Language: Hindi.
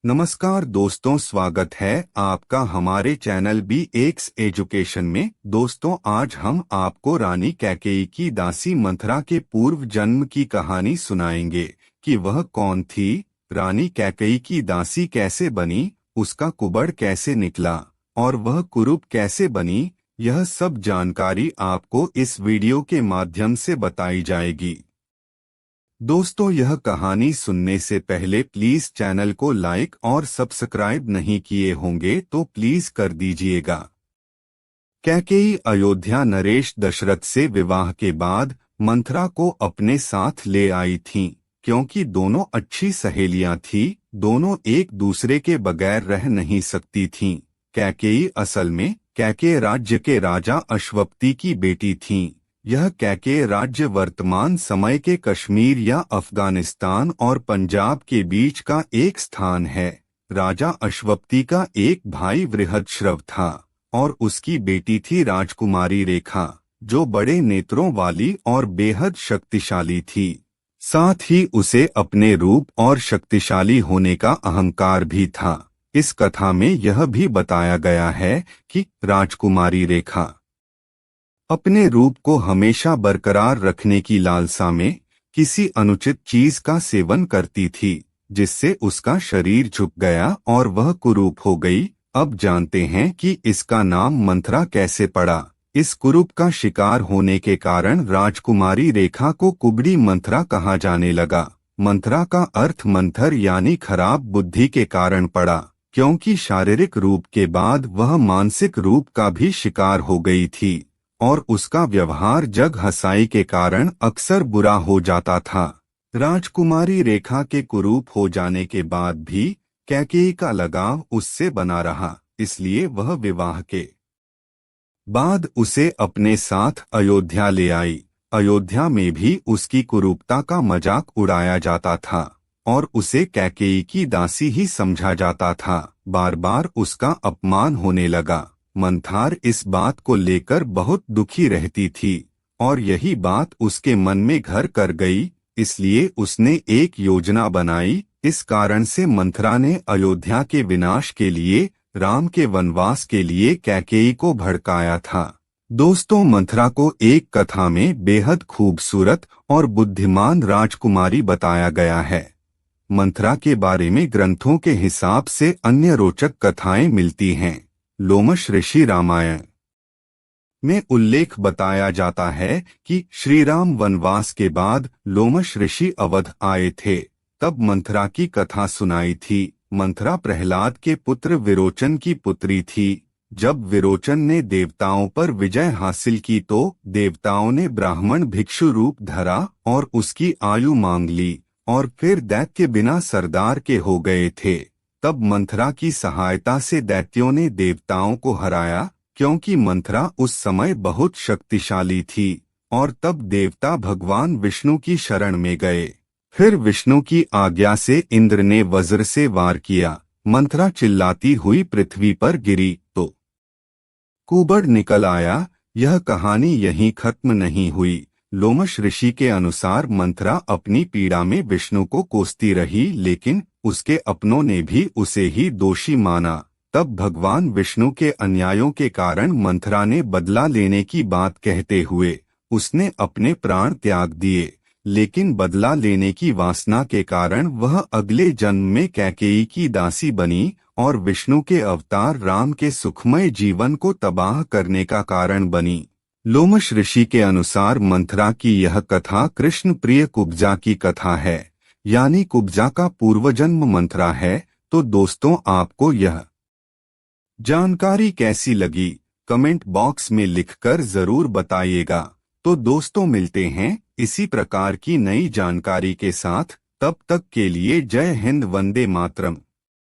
नमस्कार दोस्तों, स्वागत है आपका हमारे चैनल BX एजुकेशन में। दोस्तों, आज हम आपको रानी कैकेयी की दासी मंथरा के पूर्व जन्म की कहानी सुनाएंगे कि वह कौन थी, रानी कैकेयी की दासी कैसे बनी, उसका कुबड़ कैसे निकला और वह कुरूप कैसे बनी। यह सब जानकारी आपको इस वीडियो के माध्यम से बताई जाएगी। दोस्तों, यह कहानी सुनने से पहले प्लीज चैनल को लाइक और सब्सक्राइब नहीं किए होंगे तो प्लीज कर दीजिएगा। कैकेयी अयोध्या नरेश दशरथ से विवाह के बाद मंथरा को अपने साथ ले आई थीं, क्योंकि दोनों अच्छी सहेलियां थीं। दोनों एक दूसरे के बगैर रह नहीं सकती थीं। कैकेयी असल में कैकेय राज्य के राजा अश्वपति की बेटी थीं। यह कैकेय राज्य वर्तमान समय के कश्मीर या अफगानिस्तान और पंजाब के बीच का एक स्थान है। राजा अश्वपति का एक भाई वृहदश्रव था और उसकी बेटी थी राजकुमारी रेखा, जो बड़े नेत्रों वाली और बेहद शक्तिशाली थी। साथ ही उसे अपने रूप और शक्तिशाली होने का अहंकार भी था। इस कथा में यह भी बताया गया है कि राजकुमारी रेखा अपने रूप को हमेशा बरकरार रखने की लालसा में किसी अनुचित चीज का सेवन करती थी, जिससे उसका शरीर झुक गया और वह कुरूप हो गई। अब जानते हैं कि इसका नाम मंथरा कैसे पड़ा। इस कुरूप का शिकार होने के कारण राजकुमारी रेखा को कुबड़ी मंथरा कहा जाने लगा। मंथरा का अर्थ मंथर यानी खराब बुद्धि के कारण पड़ा, क्योंकि शारीरिक रूप के बाद वह मानसिक रूप का भी शिकार हो गई थी और उसका व्यवहार जग हंसाई के कारण अक्सर बुरा हो जाता था। राजकुमारी रेखा के कुरूप हो जाने के बाद भी कैकेयी का लगाव उससे बना रहा, इसलिए वह विवाह के बाद उसे अपने साथ अयोध्या ले आई। अयोध्या में भी उसकी कुरूपता का मजाक उड़ाया जाता था और उसे कैकेयी की दासी ही समझा जाता था। बार बार उसका अपमान होने लगा। मंथार इस बात को लेकर बहुत दुखी रहती थी और यही बात उसके मन में घर कर गई, इसलिए उसने एक योजना बनाई। इस कारण से मंथरा ने अयोध्या के विनाश के लिए, राम के वनवास के लिए कैकेयी को भड़काया था। दोस्तों, मंथरा को एक कथा में बेहद खूबसूरत और बुद्धिमान राजकुमारी बताया गया है। मंथरा के बारे में ग्रंथों के हिसाब से अन्य रोचक कथाएं मिलती हैं। लोमश ऋषि रामायण में उल्लेख बताया जाता है कि श्री राम वनवास के बाद लोमश ऋषि अवध आए थे, तब मंथरा की कथा सुनाई थी। मंथरा प्रहलाद के पुत्र विरोचन की पुत्री थी। जब विरोचन ने देवताओं पर विजय हासिल की तो देवताओं ने ब्राह्मण भिक्षु रूप धरा और उसकी आयु मांग ली और फिर दैत्य बिना सरदार के हो गए थे। तब मंथरा की सहायता से दैत्यों ने देवताओं को हराया, क्योंकि मंथरा उस समय बहुत शक्तिशाली थी। और तब देवता भगवान विष्णु की शरण में गए। फिर विष्णु की आज्ञा से इंद्र ने वज्र से वार किया। मंथरा चिल्लाती हुई पृथ्वी पर गिरी तो कुबड़ निकल आया। यह कहानी यहीं खत्म नहीं हुई। लोमश ऋषि के अनुसार मंथरा अपनी पीड़ा में विष्णु को कोसती रही, लेकिन उसके अपनों ने भी उसे ही दोषी माना। तब भगवान विष्णु के अन्यायों के कारण मंथरा ने बदला लेने की बात कहते हुए उसने अपने प्राण त्याग दिए, लेकिन बदला लेने की वासना के कारण वह अगले जन्म में कैकेयी की दासी बनी और विष्णु के अवतार राम के सुखमय जीवन को तबाह करने का कारण बनी। लोमश ऋषि के अनुसार मंथरा की यह कथा कृष्ण प्रिय कुब्जा की कथा है, यानी कुब्जा का पूर्वजन्म मंथरा है। तो दोस्तों, आपको यह जानकारी कैसी लगी, कमेंट बॉक्स में लिखकर जरूर बताइएगा। तो दोस्तों, मिलते हैं इसी प्रकार की नई जानकारी के साथ। तब तक के लिए जय हिंद, वंदे मातरम।